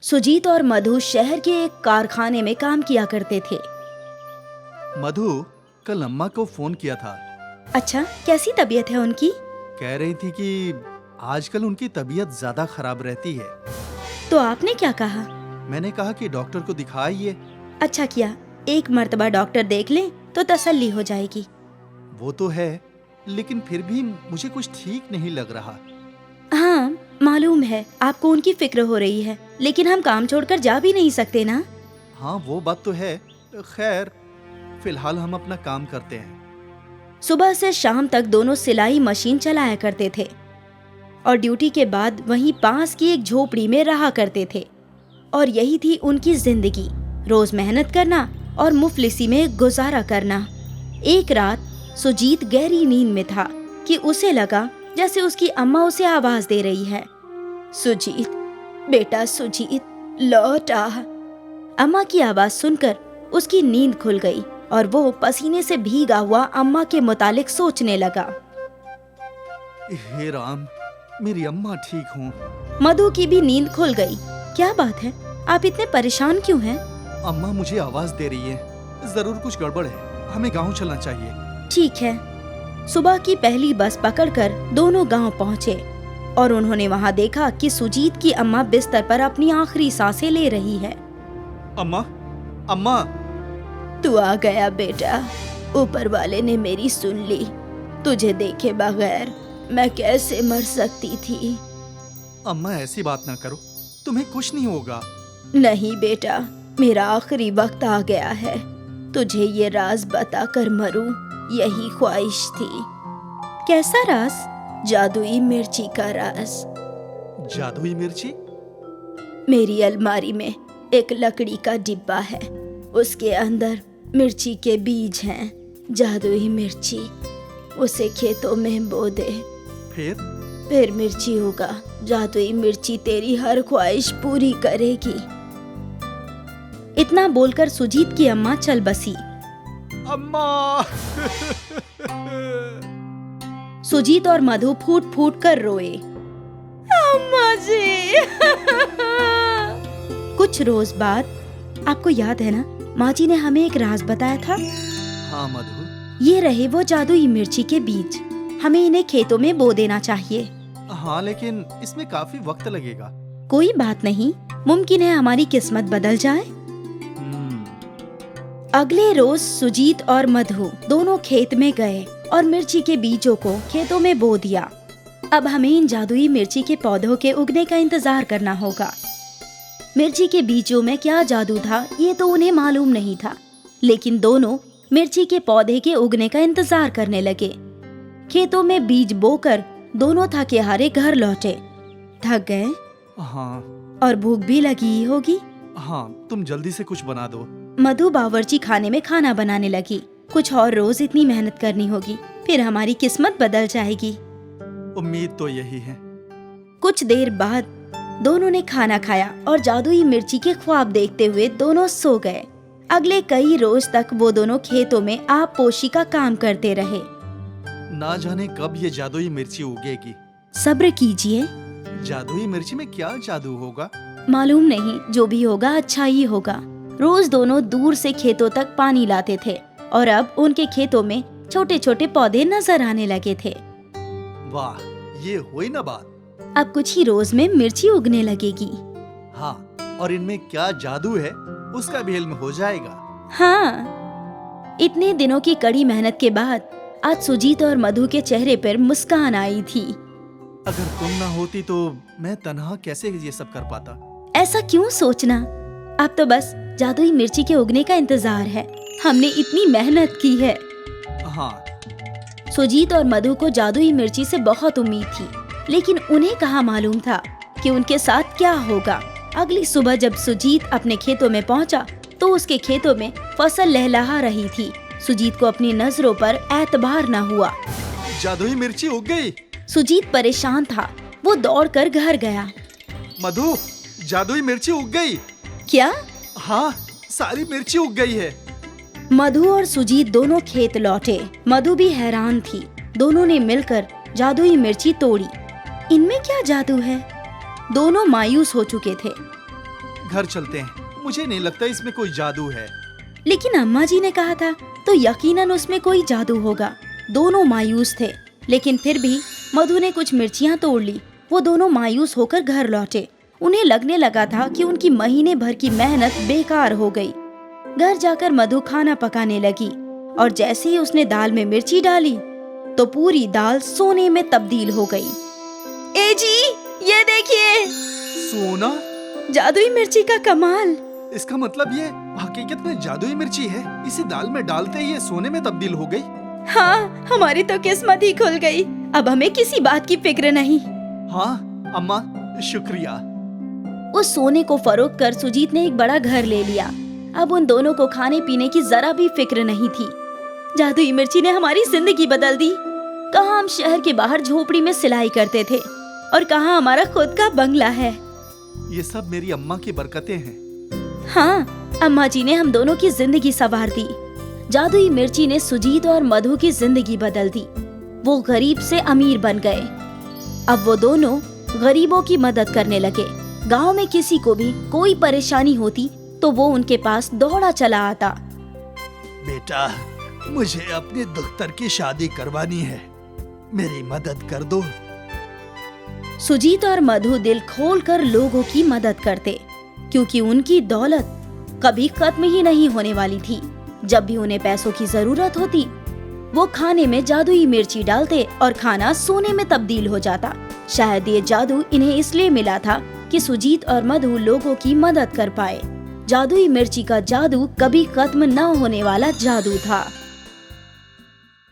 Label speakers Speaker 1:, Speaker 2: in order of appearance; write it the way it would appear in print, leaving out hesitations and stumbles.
Speaker 1: सुजीत और मधु शहर के एक कारखाने में काम किया करते थे।
Speaker 2: मधु, कल अम्मा को फोन किया था।
Speaker 1: अच्छा, कैसी तबीयत है उनकी?
Speaker 2: कह रही थी कि आजकल उनकी तबीयत ज्यादा खराब रहती है।
Speaker 1: तो आपने क्या कहा?
Speaker 2: मैंने कहा कि डॉक्टर को दिखाइए।
Speaker 1: अच्छा किया, एक मर्तबा डॉक्टर देख लें तो तसल्ली हो जाएगी।
Speaker 2: वो तो है, लेकिन फिर भी मुझे कुछ ठीक नहीं लग रहा।
Speaker 1: हाँ, मालूम है आपको उनकी फिक्र हो रही है, लेकिन हम काम छोड़कर जा भी नहीं सकते ना।
Speaker 2: हाँ, वो बात तो है। खैर, फिलहाल हम अपना काम करते हैं।
Speaker 1: सुबह से शाम तक दोनों सिलाई मशीन चलाया करते थे और ड्यूटी के बाद वहीं पास की एक झोपड़ी में रहा करते थे। और यही थी उनकी जिंदगी, रोज मेहनत करना और मुफलिसी में गुजारा करना। एक रात सुजीत गहरी नींद में था कि उसे लगा जैसे उसकी अम्मा उसे आवाज दे रही है, सुजीत, बेटा सुजीत, लौट आ। अम्मा की आवाज सुनकर उसकी नींद खुल गई और वो पसीने से भीगा हुआ अम्मा के मुतालिक सोचने लगा।
Speaker 2: हे राम, मेरी अम्मा ठीक हों।
Speaker 1: मधु की भी नींद खुल गई। क्या बात है, आप इतने परेशान क्यों हैं?
Speaker 2: अम्मा मुझे आवाज दे रही है। जरूर कुछ गड़बड़ है। हमें गांव चलना चाहिए।
Speaker 1: ठीक है। सुबह की पहली बस पकड़कर दोनों गांव पहुंचे और उन्होंने वहां देखा कि सुजीत की अम्मा बिस्तर पर अपनी आखिरी सांसें ले रही है।
Speaker 2: अम्मा, अम्मा।
Speaker 1: तू आ गया बेटा, ऊपर वाले ने मेरी सुन ली। तुझे देखे बगैर मैं कैसे मर सकती थी।
Speaker 2: अम्मा, ऐसी बात ना करो, तुम्हें कुछ नहीं होगा।
Speaker 1: नहीं बेटा, मेरा आखिरी वक्त आ गया है। तुझे ये राज बताकर मरूं, यही ख्वाहिश थी। कैसा राज? जादुई मिर्ची का राज।
Speaker 2: जादुई मिर्ची?
Speaker 1: मेरी अलमारी में एक लकड़ी का डिब्बा है, उसके अंदर मिर्ची के बीज हैं, जादुई मिर्ची। उसे खेतों में बो दे,
Speaker 2: फिर
Speaker 1: मिर्ची होगा। जादुई मिर्ची तेरी हर ख्वाहिश पूरी करेगी। इतना बोलकर सुजीत की अम्मा चल बसी।
Speaker 2: अम्मा।
Speaker 1: सुजीत और मधु फूट फूट कर रोए। अम्मा जी। कुछ रोज बाद, आपको याद है ना, माँ जी ने हमें एक राज बताया था।
Speaker 2: हाँ मधु,
Speaker 1: ये रहे वो जादुई मिर्ची के बीज। हमें इन्हें खेतों में बो देना चाहिए।
Speaker 2: हाँ, लेकिन इसमें काफी वक्त लगेगा।
Speaker 1: कोई बात नहीं, मुमकिन है हमारी किस्मत बदल जाए। अगले रोज सुजीत और मधु दोनों खेत में गए और मिर्ची के बीजों को खेतों में बो दिया। अब हमें इन जादुई मिर्ची के पौधों के उगने का इंतजार करना होगा। मिर्ची के बीजों में क्या जादू था ये तो उन्हें मालूम नहीं था, लेकिन दोनों मिर्ची के पौधे के उगने का इंतजार करने लगे। खेतों में बीज बोकर दोनों थके हारे घर लौटे। थक गए?
Speaker 2: हाँ।
Speaker 1: और भूख भी लगी ही होगी।
Speaker 2: हाँ, तुम जल्दी से कुछ बना दो।
Speaker 1: मधु बावर्ची खाने में खाना बनाने लगी। कुछ और रोज इतनी मेहनत करनी होगी, फिर हमारी किस्मत बदल जाएगी।
Speaker 2: उम्मीद तो यही है।
Speaker 1: कुछ देर बाद दोनों ने खाना खाया और जादुई मिर्ची के ख्वाब देखते हुए दोनों सो गए। अगले कई रोज तक वो दोनों खेतों में आप पोशी का काम करते रहे।
Speaker 2: ना जाने कब ये जादुई मिर्ची उगेगी।
Speaker 1: सब्र कीजिए।
Speaker 2: जादुई मिर्ची में क्या जादू होगा?
Speaker 1: मालूम नहीं, जो भी होगा अच्छा ही होगा। रोज दोनों दूर से खेतों तक पानी लाते थे और अब उनके खेतों में छोटे छोटे पौधे नजर आने लगे थे।
Speaker 2: वाह, ये हुई ना बात।
Speaker 1: अब कुछ ही रोज में मिर्ची उगने लगेगी।
Speaker 2: हाँ, और इनमें क्या जादू है उसका भी इल्म हो जाएगा।
Speaker 1: हाँ, इतने दिनों की कड़ी मेहनत के बाद आज सुजीत और मधु के चेहरे पर मुस्कान आई थी।
Speaker 2: अगर तुम ना होती तो मैं तन्हा कैसे ये सब कर पाता?
Speaker 1: ऐसा क्यों सोचना, अब तो बस जादुई मिर्ची के उगने का इंतजार है। हमने इतनी मेहनत की है।
Speaker 2: हाँ।
Speaker 1: सुजीत और मधु को जादुई मिर्ची से बहुत उम्मीद थी, लेकिन उन्हें कहाँ मालूम था कि उनके साथ क्या होगा। अगली सुबह जब सुजीत अपने खेतों में पहुंचा तो उसके खेतों में फसल लहलहा रही थी। सुजीत को अपनी नजरों पर एतबार न हुआ।
Speaker 2: जादुई मिर्ची उग गई।
Speaker 1: सुजीत परेशान था। वो दौड़कर घर गया।
Speaker 2: मधु, जादुई मिर्ची उग गई।
Speaker 1: क्या?
Speaker 2: हाँ, सारी मिर्ची उग गई है।
Speaker 1: मधु और सुजीत दोनों खेत लौटे। मधु भी हैरान थी। दोनों ने मिलकर जादुई मिर्ची तोड़ी। इनमें क्या जादू है? दोनों मायूस हो चुके थे।
Speaker 2: घर चलते हैं। मुझे नहीं लगता इसमें कोई जादू है।
Speaker 1: लेकिन अम्मा जी ने कहा था तो यकीनन उसमें कोई जादू होगा। दोनों मायूस थे, लेकिन फिर भी मधु ने कुछ मिर्चियाँ तोड़ ली। वो दोनों मायूस होकर घर लौटे। उन्हें लगने लगा था कि उनकी महीने भर की मेहनत बेकार हो गई। घर जाकर मधु खाना पकाने लगी और जैसे ही उसने दाल में मिर्ची डाली तो पूरी दाल सोने में तब्दील हो गई। ए जी, ये देखिए,
Speaker 2: सोना?
Speaker 1: जादुई मिर्ची का कमाल।
Speaker 2: इसका मतलब ये हकीकत में जादुई मिर्ची है। इसे दाल में डालते ही ये सोने में तब्दील हो गई।
Speaker 1: हाँ, हमारी तो किस्मत ही खुल गई। अब हमें किसी बात की फिक्र नहीं।
Speaker 2: हाँ अम्मा, शुक्रिया।
Speaker 1: उस सोने को फरोख्त कर सुजीत ने एक बड़ा घर ले लिया। अब उन दोनों को खाने पीने की जरा भी फिक्र नहीं थी। जादुई मिर्ची ने हमारी जिंदगी बदल दी। कहाँ हम शहर के बाहर झोपड़ी में सिलाई करते थे और कहाँ हमारा खुद का बंगला है।
Speaker 2: ये सब मेरी अम्मा की बरकतें हैं।
Speaker 1: हाँ, अम्मा जी ने हम दोनों की जिंदगी संवार दी। जादुई मिर्ची ने सुजीत और मधु की जिंदगी बदल दी। वो गरीब से अमीर बन गए। अब वो दोनों गरीबों की मदद करने लगे। गांव में किसी को भी कोई परेशानी होती तो वो उनके पास दौड़ा चला आता।
Speaker 2: बेटा, मुझे अपनी दुख्तर की शादी करवानी है, मेरी मदद कर दो।
Speaker 1: सुजीत और मधु दिल खोलकर लोगों की मदद करते, क्योंकि उनकी दौलत कभी खत्म ही नहीं होने वाली थी। जब भी उन्हें पैसों की जरूरत होती, वो खाने में जादुई मिर्ची डालते और खाना सोने में तब्दील हो जाता। शायद ये जादू इन्हें इसलिए मिला था कि सुजीत और मधु लोगों की मदद कर पाए। जादुई मिर्ची का जादू कभी खत्म न होने वाला जादू था।